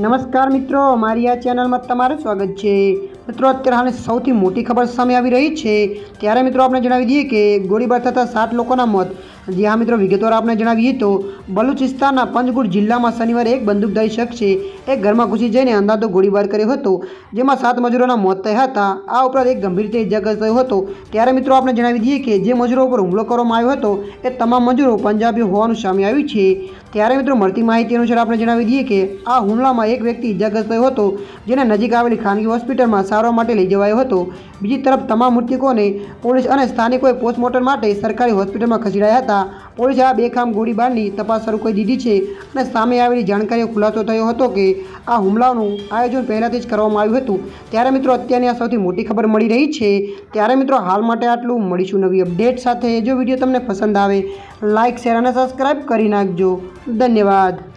નમસ્કાર મિત્રો, મારી આ ચેનલમાં તમારું સ્વાગત છે। મિત્રો, અત્યારે હાલ સૌથી મોટી ખબર સામે આવી રહી છે। ત્યારે મિત્રો આપણે જણાવી દઈએ કે ગોળીબાર થતાં 7 લોકોના મોત। જી હા મિત્રો, વિગતવાર આપણે જણાવીએ તો બલુચિસ્તાનના પંજગુર જિલ્લામાં શનિવારે એક બંદૂકધારી શખ્સે એક ઘરમાં ઘૂસી જઈને અંધાધો ગોળીબાર કર્યો હતો, જેમાં 7 મજૂરોના મોત થયા હતા। આ ઉપરાંત એક ગંભીર રીતે ઇજાગ્રસ્ત થયો હતો। ત્યારે મિત્રો આપણે જણાવી દઈએ કે જે મજૂરો ઉપર હુમલો કરવામાં આવ્યો હતો એ તમામ મજૂરો પંજાબીઓ હોવાનું સામે આવ્યું છે। ત્યારે મિત્રો મળતી માહિતી અનુસાર આપણે જણાવી દઈએ કે આ હુમલામાં એક વ્યક્તિ ઇજાગ્રસ્ત થયો હતો, જેને નજીક આવેલી ખાનગી હોસ્પિટલમાં સારવાર માટે લઈ જવાયો હતો। બીજી તરફ તમામ મૃતકોને પોલીસ અને સ્થાનિકોએ પોસ્ટમોર્ટમ માટે સરકારી હોસ્પિટલમાં ખસેડાયા હતા। પોલીસે આ બેખામ ગોળીબારની તપાસ શરૂ કરી દીધી છે અને સામે આવેલી જાણકારીઓ ખુલાસો થયો હતો કે આ હુમલાનું આયોજન પહેલાંથી જ કરવામાં આવ્યું હતું। ત્યારે મિત્રો અત્યારની આ સૌથી મોટી ખબર મળી રહી છે। ત્યારે મિત્રો હાલ માટે આટલું, મળીશું નવી અપડેટ સાથે। જો વિડીયો તમને પસંદ આવે લાઇક, શેર અને સબસ્ક્રાઈબ કરી નાખજો। ધન્યવાદ।